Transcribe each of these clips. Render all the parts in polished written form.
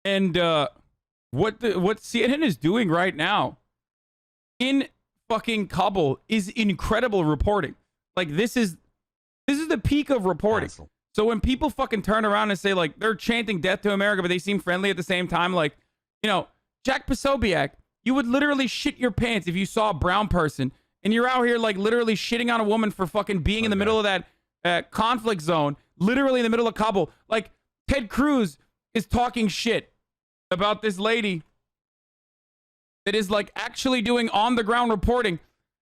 And what CNN is doing right now in fucking Kabul is incredible reporting. Like, this is the peak of reporting. Hassle. So when people fucking turn around and say, like, they're chanting death to America, but they seem friendly at the same time, like, you know, Jack Posobiec, you would literally shit your pants if you saw a brown person and you're out here, like, literally shitting on a woman for fucking being in the middle of that conflict zone, literally in the middle of Kabul. Like, Ted Cruz is talking shit about this lady that is, like, actually doing on-the-ground reporting,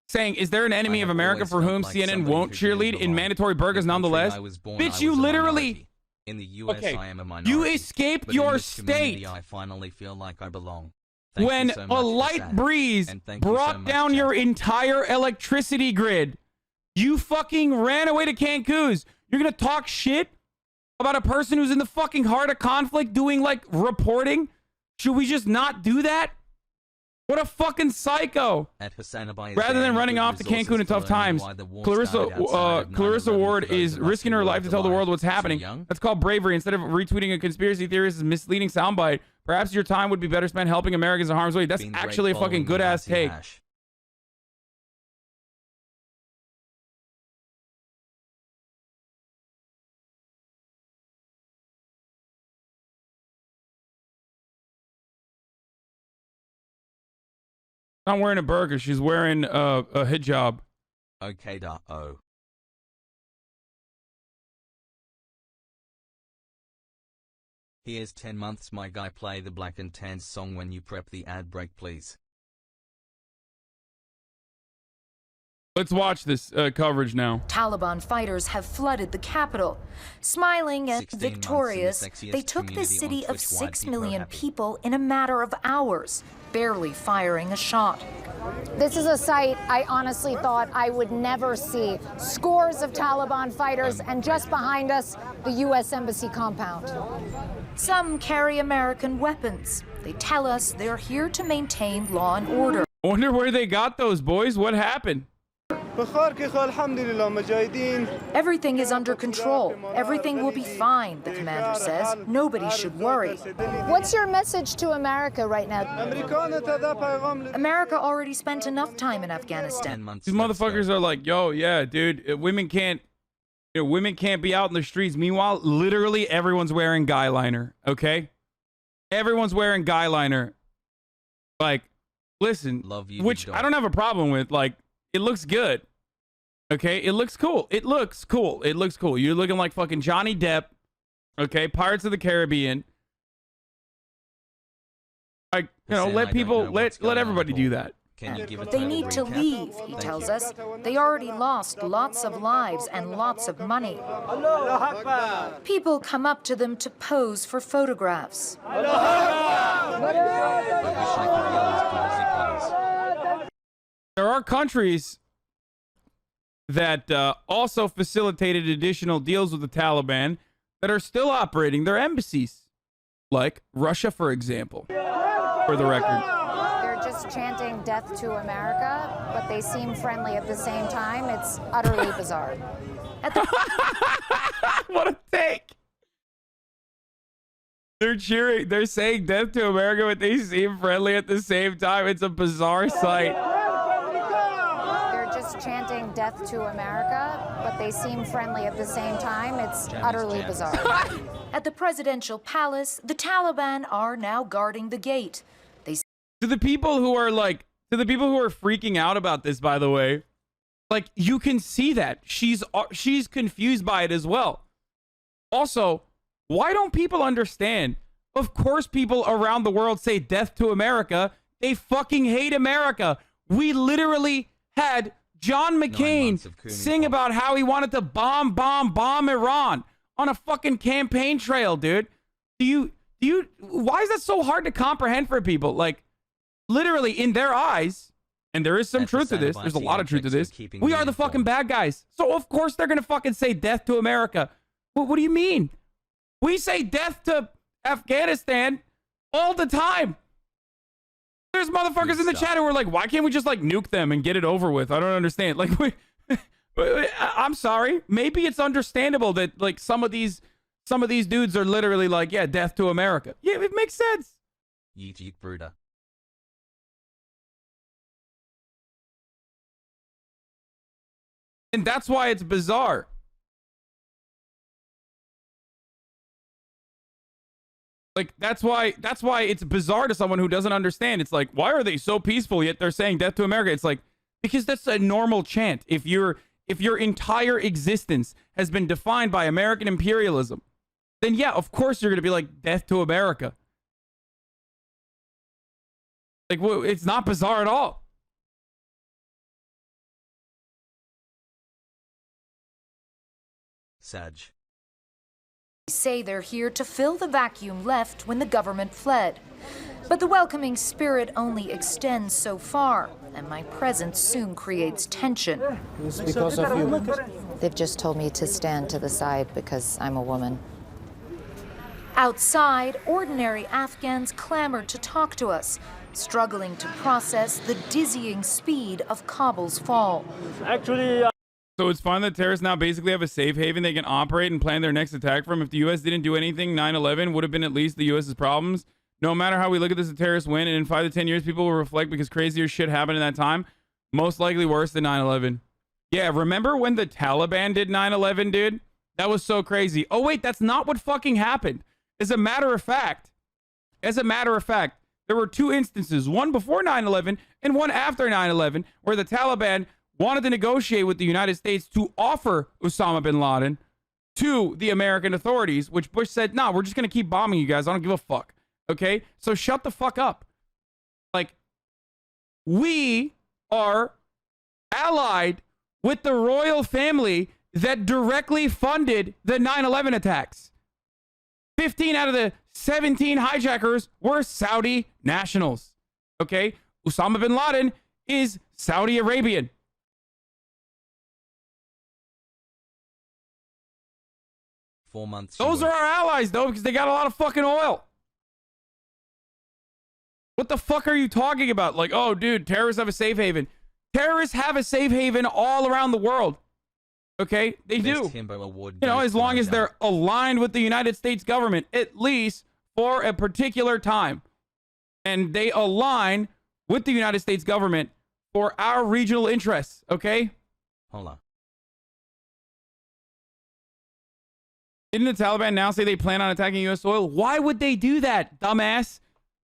saying, is there an enemy of America for whom CNN won't cheerlead in mandatory burqas nonetheless? Bitch, you literally... In the US, okay, I am a minority, you escaped your state. I finally feel like I belong. When a light breeze brought down your entire electricity grid, you fucking ran away to Cancun. You're gonna talk shit about a person who's in the fucking heart of conflict doing, like, reporting? Should we just not do that? What a fucking psycho. At Hasanabi, rather than running off to Cancun in tough times, Clarissa Ward is risking her life to tell the world what's happening. That's called bravery. Instead of retweeting a conspiracy theorist's misleading soundbite, perhaps your time would be better spent helping Americans in harm's way. That's actually a fucking good-ass take. Not wearing a burqa. She's wearing a hijab. Okay, oh. Here's 10 months, my guy. Play the Black and Tan song when you prep the ad break, please. Let's watch this coverage now. Taliban fighters have flooded the capital. Smiling and victorious, they took the city of 6 million people in a matter of hours, barely firing a shot. This is a sight I honestly thought I would never see. Scores of Taliban fighters, and just behind us, the U.S. Embassy compound. Some carry American weapons. They tell us they're here to maintain law and order. I wonder where they got those, boys. What happened? Everything is under control. Everything will be fine, the commander says. Nobody should worry. What's your message to America right now? America already spent enough time in Afghanistan. These motherfuckers are like, yo, yeah, dude, women can't be out in the streets. Meanwhile, literally everyone's wearing guy liner, okay? Everyone's wearing guy liner. Like, listen, which I don't have a problem with. Like, it looks good. Okay, it looks cool. It looks cool. It looks cool. You're looking like fucking Johnny Depp. Okay, Pirates of the Caribbean. Like, you know, let people, let everybody do that. They need to leave, he tells us. They already lost lots of lives and lots of money. People come up to them to pose for photographs. There are countries that also facilitated additional deals with the Taliban that are still operating their embassies, like Russia, for example, for the record. They're just chanting death to America, but they seem friendly at the same time. It's utterly bizarre. What a take. They're cheering. They're saying death to America, but they seem friendly at the same time. It's a bizarre sight. Chanting death to America, but they seem friendly at the same time. It's utterly bizarre. At the presidential palace, the Taliban are now guarding the gate. To the people who are freaking out about this, by the way, like, you can see that she's confused by it as well. Also, why don't people understand? Of course, people around the world say death to America. They fucking hate America. We literally had John McCain sing about how he wanted to bomb Iran on a fucking campaign trail, dude. Why is that so hard to comprehend for people? Like, literally, in their eyes, and there is some truth to this, there's a lot of truth to this, we are the fucking bad guys. So, of course, they're going to fucking say death to America. What do you mean? We say death to Afghanistan all the time. There's motherfuckers in the chat who are like, why can't we just, like, nuke them and get it over with? I don't understand. Like, I'm sorry. Maybe it's understandable that, like, some of these some of these dudes are literally like, yeah, death to America. Yeah, it makes sense. Yeet yeet brooder. And that's why it's bizarre. Like, that's why it's bizarre to someone who doesn't understand. It's like, why are they so peaceful yet they're saying death to America? It's like, because that's a normal chant. If your entire existence has been defined by American imperialism, then yeah, of course you're going to be like, death to America. Like, well, it's not bizarre at all. Sag. Say they're here to fill the vacuum left when the government fled. But the welcoming spirit only extends so far, and my presence soon creates tension. It's because of you. They've just told me to stand to the side because I'm a woman. Outside, ordinary Afghans clamored to talk to us, struggling to process the dizzying speed of Kabul's fall. So it's fine that terrorists now basically have a safe haven they can operate and plan their next attack from. If the U.S. didn't do anything, 9/11 would have been at least the U.S.'s problems. No matter how we look at this, a terrorist win, and in 5 to 10 years, people will reflect because crazier shit happened in that time. Most likely worse than 9/11. Yeah, remember when the Taliban did 9/11, dude? That was so crazy. Oh, wait, that's not what fucking happened. As a matter of fact, there were 2 instances, one before 9/11 and one after 9/11, where the Taliban wanted to negotiate with the United States to offer Osama bin Laden to the American authorities, which Bush said, no, we're just going to keep bombing you guys. I don't give a fuck. Okay? So shut the fuck up. Like, we are allied with the royal family that directly funded the 9/11 attacks. 15 out of the 17 hijackers were Saudi nationals. Okay? Osama bin Laden is Saudi Arabian. Those are our allies, though, because they got a lot of fucking oil. What the fuck are you talking about? Like, oh, dude, terrorists have a safe haven. Terrorists have a safe haven all around the world. Okay? They do. You know, as long as they're aligned with the United States government, at least for a particular time. And they align with the United States government for our regional interests. Okay? Hola. Didn't the Taliban now say they plan on attacking U.S. soil? Why would they do that, dumbass?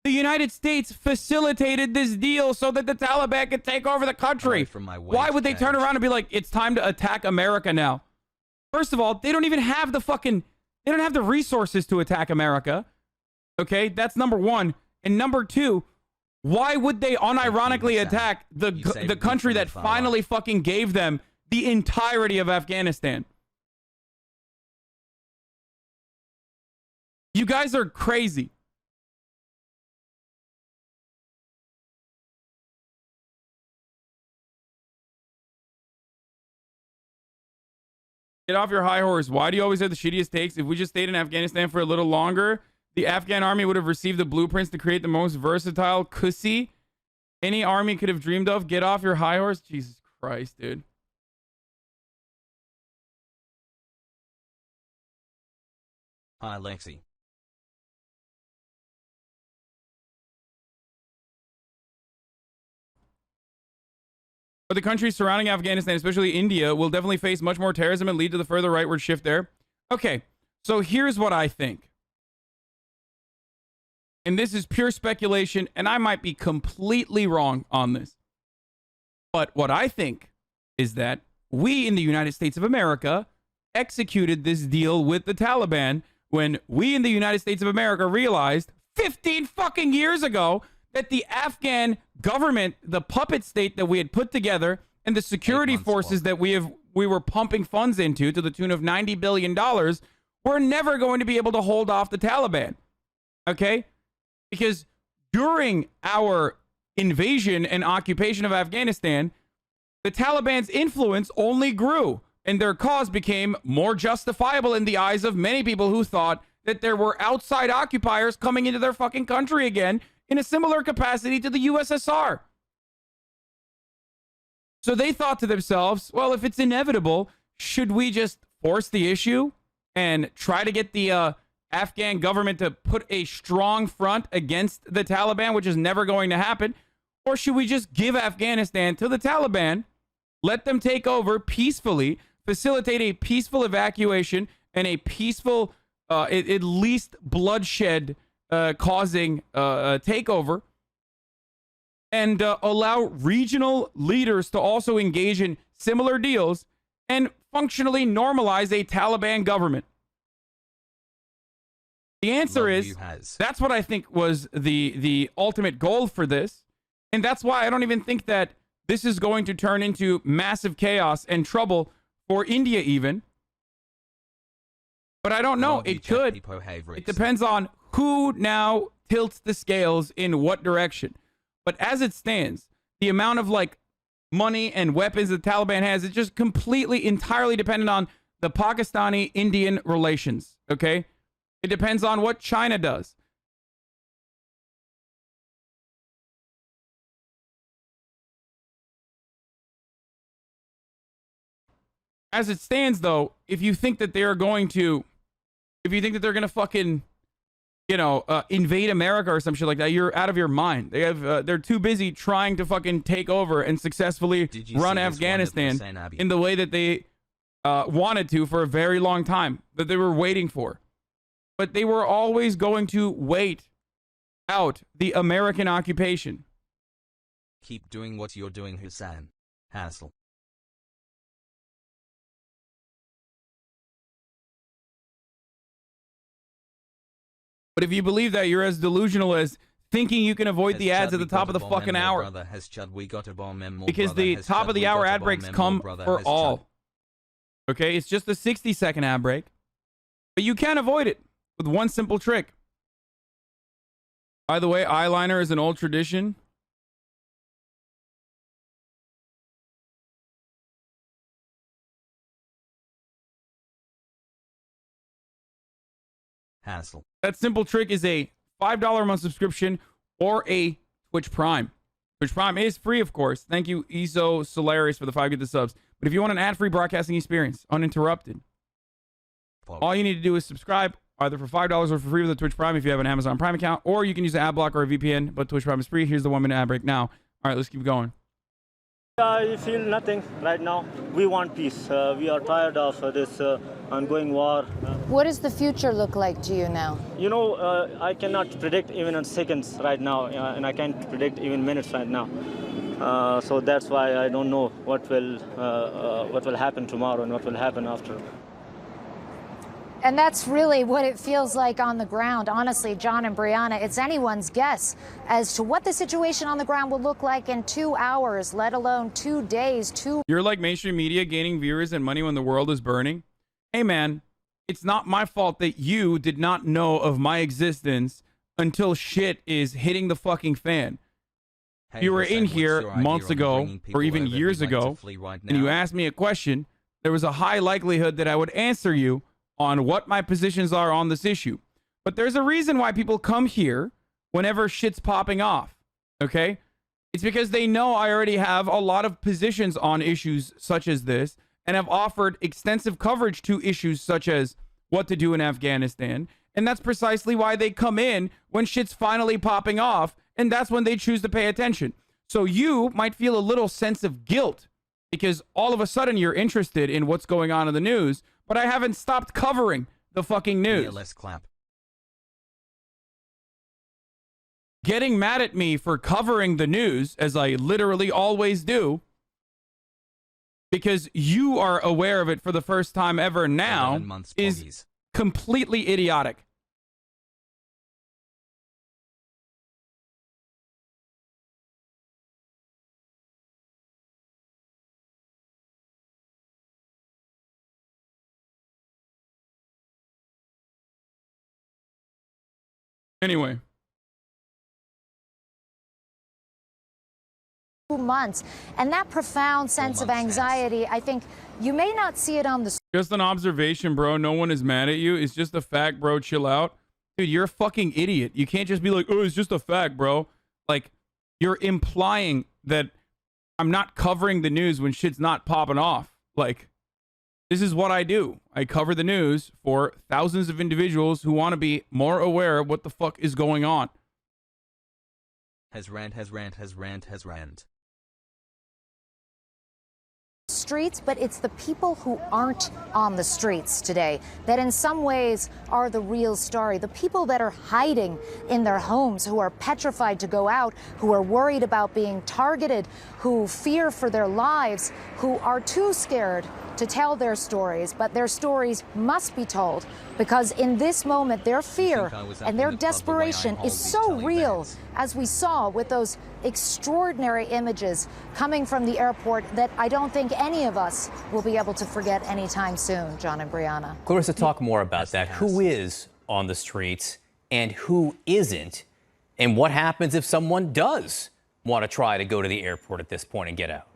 The United States facilitated this deal so that the Taliban could take over the country. Why would they turn around and be like, it's time to attack America now? First of all, they don't even have they don't have the resources to attack America. Okay, that's number one. And number two, why would they unironically attack the country that finally fucking gave them the entirety of Afghanistan? You guys are crazy. Get off your high horse. Why do you always have the shittiest takes? If we just stayed in Afghanistan for a little longer, the Afghan army would have received the blueprints to create the most versatile cussy any army could have dreamed of. Get off your high horse. Jesus Christ, dude. Hi, Lexi. But the countries surrounding Afghanistan, especially India, will definitely face much more terrorism and lead to the further rightward shift there. Okay, so here's what I think. And this is pure speculation, and I might be completely wrong on this. But what I think is that we in the United States of America executed this deal with the Taliban when we in the United States of America realized 15 fucking years ago that the Afghan government, the puppet state that we had put together, and the security forces that we were pumping funds into to the tune of $90 billion, were never going to be able to hold off the Taliban. Okay? Because during our invasion and occupation of Afghanistan, the Taliban's influence only grew, and their cause became more justifiable in the eyes of many people who thought that there were outside occupiers coming into their fucking country again in a similar capacity to the USSR. So they thought to themselves, well, if it's inevitable, should we just force the issue and try to get the Afghan government to put a strong front against the Taliban, which is never going to happen? Or should we just give Afghanistan to the Taliban, let them take over peacefully, facilitate a peaceful evacuation and a peaceful, at least bloodshed causing takeover, and allow regional leaders to also engage in similar deals and functionally normalize a Taliban government? The answer is that's what I think was the ultimate goal for this. And that's why I don't even think that this is going to turn into massive chaos and trouble for India even. But I don't know. It could. It depends on who now tilts the scales in what direction. But as it stands, the amount of like money and weapons the Taliban has, it's just completely, entirely dependent on the Pakistani-Indian relations. Okay? It depends on what China does. As it stands, though, if you think that they're going to fucking, invade America or some shit like that, you're out of your mind. They're too busy trying to fucking take over and successfully run Afghanistan in the way that they wanted to for a very long time, that they were waiting for. But they were always going to wait out the American occupation. Keep doing what you're doing, Hussein. Hassle. But if you believe that, you're as delusional as thinking you can avoid the ads at the top of the fucking hour. Because the top of the hour ad breaks come for all. Okay, it's just a 60-second ad break. But you can avoid it with one simple trick. By the way, eyeliner is an old tradition. Hassle. That simple trick is a $5 a month subscription or a Twitch Prime. Twitch Prime is free, of course. Thank you, Iso Solaris, for the 5 gifted subs. But if you want an ad-free broadcasting experience, uninterrupted, all you need to do is subscribe, either for $5 or for free with a Twitch Prime if you have an Amazon Prime account, or you can use an ad block or a VPN, but Twitch Prime is free. Here's the 1-minute ad break now. All right, let's keep going. I feel nothing right now. We want peace. We are tired of this ongoing war. What does the future look like to you now? I cannot predict even in seconds right now, and I can't predict even minutes right now. So that's why I don't know what will happen tomorrow and what will happen after. And that's really what it feels like on the ground. Honestly, John and Brianna, it's anyone's guess as to what the situation on the ground will look like in 2 hours, let alone 2 days. You're like mainstream media gaining viewers and money when the world is burning. Hey, man, it's not my fault that you did not know of my existence until shit is hitting the fucking fan. Hey, you were Hussein, in here months ago or even years ago, and you asked me a question. There was a high likelihood that I would answer you on what my positions are on this issue. But there's a reason why people come here whenever shit's popping off, okay? It's because they know I already have a lot of positions on issues such as this and have offered extensive coverage to issues such as what to do in Afghanistan. And that's precisely why they come in when shit's finally popping off, and that's when they choose to pay attention. So you might feel a little sense of guilt because all of a sudden you're interested in what's going on in the news, but I haven't stopped covering the fucking news. Let's clap. Getting mad at me for covering the news, as I literally always do, because you are aware of it for the first time ever now, is completely idiotic. Anyway. 2 months. And that profound sense of anxiety, I think you may not see it on the... Just an observation, bro. No one is mad at you. It's just a fact, bro. Chill out. Dude, you're a fucking idiot. You can't just be like, oh, it's just a fact, bro. Like, you're implying that I'm not covering the news when shit's not popping off. Like, This is what I do. I cover the news for thousands of individuals who want to be more aware of what the fuck is going on. Has rant. Streets, but it's the people who aren't on the streets today that in some ways are the real story. The people that are hiding in their homes, who are petrified to go out, who are worried about being targeted, who fear for their lives, who are too scared to tell their stories, but their stories must be told because in this moment their fear and their desperation is so real, as we saw with those extraordinary images coming from the airport that I don't think any of us will be able to forget anytime soon, John and Brianna. Clarissa, talk more about that. Who is on the streets and who isn't? And what happens if someone does want to try to go to the airport at this point and get out?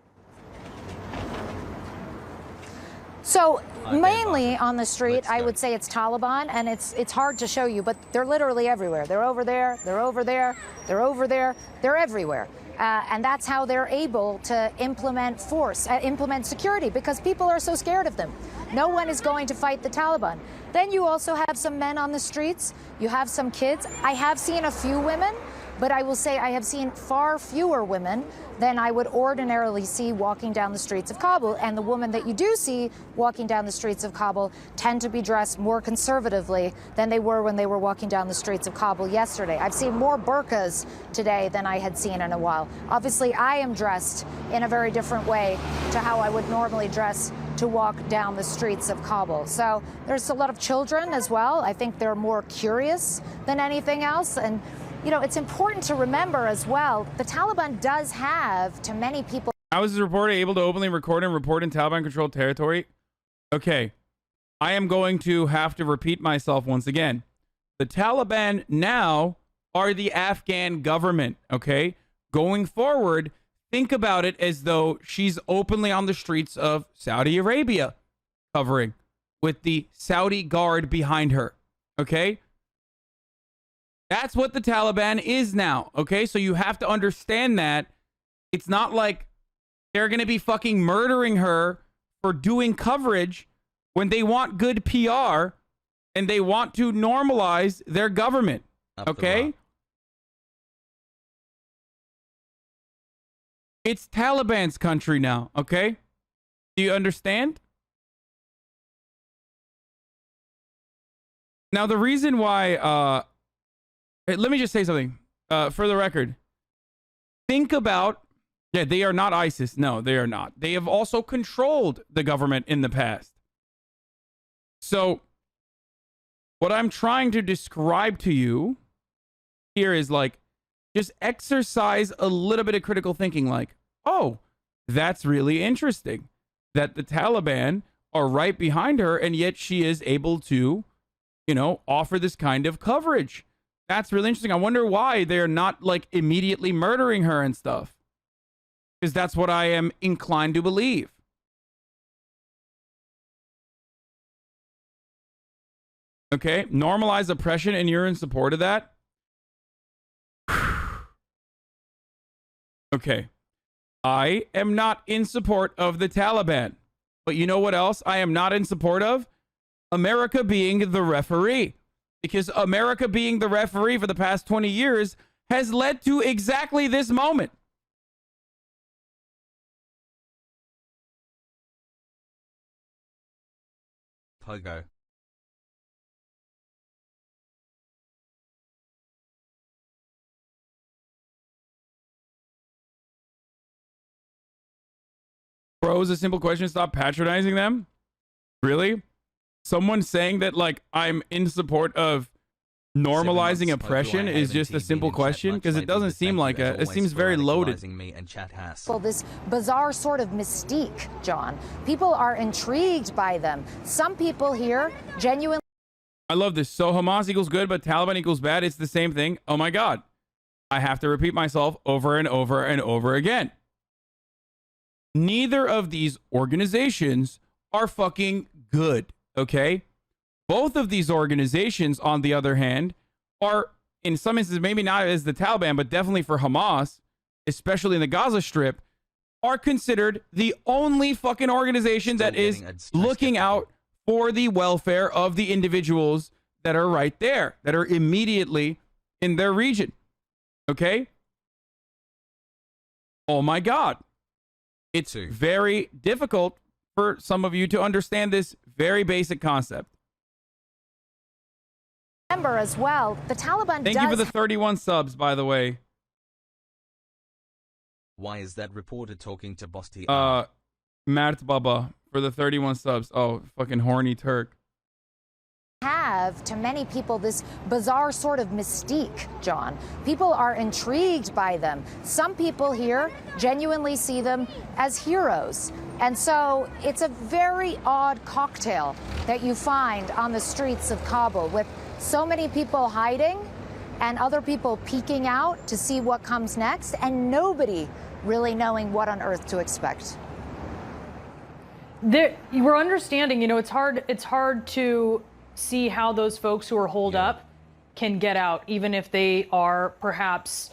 So mainly on the street, I would say it's Taliban, and it's hard to show you, but they're literally everywhere. They're over there, they're over there, they're over there, they're everywhere. And that's how they're able to implement force, implement security, because people are so scared of them. No one is going to fight the Taliban. Then you also have some men on the streets. You have some kids. I have seen a few women, but I will say I have seen far fewer women than I would ordinarily see walking down the streets of Kabul. And the women that you do see walking down the streets of Kabul tend to be dressed more conservatively than they were when they were walking down the streets of Kabul yesterday. I've seen more burqas today than I had seen in a while. Obviously, I am dressed in a very different way to how I would normally dress to walk down the streets of Kabul. So there's a lot of children as well. I think they're more curious than anything else. And you know, it's important to remember as well, the Taliban does have, to many people... How is this reporter able to openly record and report in Taliban-controlled territory? Okay, I am going to have to repeat myself once again. The Taliban now are the Afghan government, okay? Going forward, think about it as though she's openly on the streets of Saudi Arabia, covering with the Saudi guard behind her, okay? That's what the Taliban is now, okay? So you have to understand that it's not like they're going to be fucking murdering her for doing coverage when they want good PR and they want to normalize their government, okay? It's Taliban's country now, okay? Do you understand? Now, the reason why... let me just say something for the record. Think about, yeah, they are not ISIS. No, they are not. They have also controlled the government in the past. So what I'm trying to describe to you here is like, just exercise a little bit of critical thinking. Like, oh, that's really interesting that the Taliban are right behind her and yet she is able to, you know, offer this kind of coverage. That's really interesting. I wonder why they're not like immediately murdering her and stuff. Because that's what I am inclined to believe. Okay, normalize oppression and you're in support of that? Okay, I am not in support of the Taliban. But you know what else I am not in support of? America being the referee. Because America being the referee for the past 20 years has led to exactly this moment. Pogo. Bros, a simple question. Stop patronizing them. Really? Someone saying that like I'm in support of normalizing oppression is just a simple question, because it doesn't seem like it seems very loaded. Well, this bizarre sort of mystique, John. People are intrigued by them. Some people here genuinely... I love this. So Hamas equals good, but Taliban equals bad. It's the same thing. Oh my God. I have to repeat myself over and over and over again. Neither of these organizations are fucking good. Okay? Both of these organizations, on the other hand, are, in some instances, maybe not as the Taliban, but definitely for Hamas, especially in the Gaza Strip, are considered the only fucking organization that is looking out for the welfare of the individuals that are right there, that are immediately in their region. Okay? Oh my God. It's very difficult for some of you to understand this very basic concept. Remember as well, the Taliban Thank you for the 31 subs, by the way. Why is that reporter talking to Bosti? Mert Baba for the 31 subs. Oh, fucking horny Turk. Have to many people this bizarre sort of mystique, John. People are intrigued by them. Some people here genuinely see them as heroes. And so it's a very odd cocktail that you find on the streets of Kabul, with so many people hiding and other people peeking out to see what comes next, and nobody really knowing what on earth to expect. We're understanding, it's hard to see how those folks who are holed up can get out, even if they are perhaps,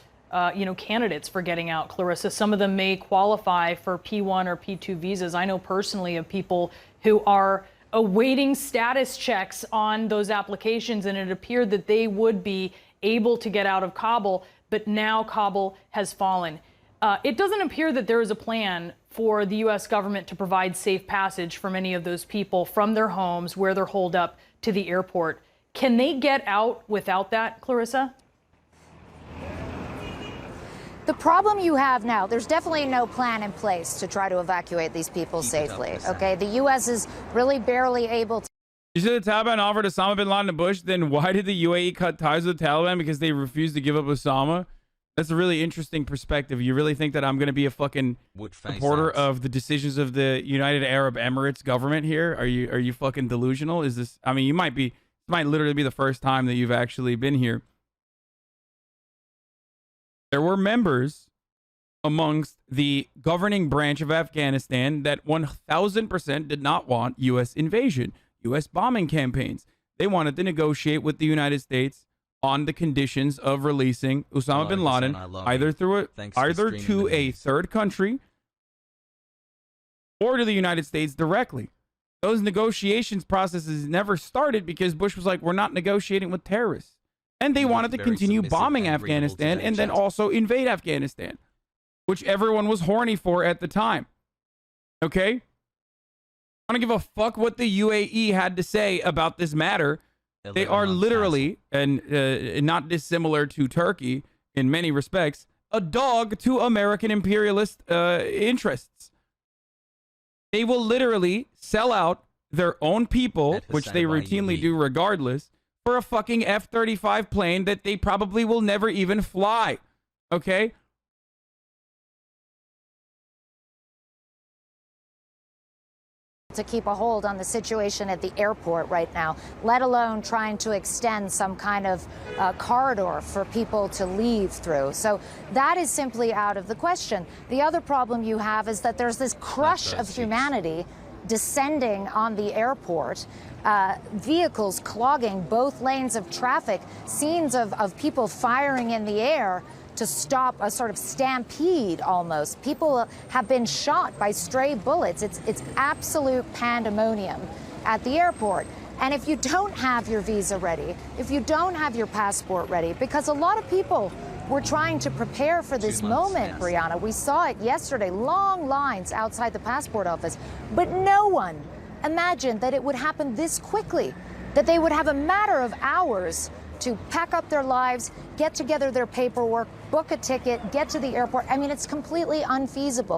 candidates for getting out, Clarissa. Some of them may qualify for P1 or P2 visas. I know personally of people who are awaiting status checks on those applications, and it appeared that they would be able to get out of Kabul, but now Kabul has fallen. It doesn't appear that there is a plan for the U.S. government to provide safe passage for many of those people from their homes where they're holed up to the airport. Can they get out without that, Clarissa? The problem you have now, there's definitely no plan in place to try to evacuate these people safely. Okay, the U.S. is really barely able to. You said the Taliban offered Osama bin Laden a Bush, then why did the UAE cut ties with the Taliban? Because they refused to give up Osama? That's a really interesting perspective. You really think that I'm going to be a fucking supporter of the decisions of the United Arab Emirates government here? Are you fucking delusional? Is this, I mean, you might literally be the first time that you've actually been here. There were members amongst the governing branch of Afghanistan that 1000% did not want U.S. invasion, U.S. bombing campaigns. They wanted to negotiate with the United States on the conditions of releasing Osama bin Laden, either to a third country or to the United States directly. Those negotiations processes never started because Bush was like, we're not negotiating with terrorists. And they wanted to continue bombing Afghanistan and then also invade Afghanistan, which everyone was horny for at the time. Okay? I don't give a fuck what the UAE had to say about this matter. They are literally, and not dissimilar to Turkey in many respects, a dog to American imperialist interests. They will literally sell out their own people, which they routinely do regardless, for a fucking F-35 plane that they probably will never even fly. Okay? To keep a hold on the situation at the airport right now, let alone trying to extend some kind of corridor for people to leave through. So that is simply out of the question. The other problem you have is that there's this crush of humanity descending on the airport, vehicles clogging both lanes of traffic, scenes of people firing in the air to stop a sort of stampede almost. People have been shot by stray bullets. It's absolute pandemonium at the airport. And if you don't have your visa ready, if you don't have your passport ready, because a lot of people were trying to prepare for this moment, Brianna. We saw it yesterday, long lines outside the passport office, but no one imagined that it would happen this quickly, that they would have a matter of hours to pack up their lives, get together their paperwork, book a ticket, get to the airport. I mean, it's completely unfeasible.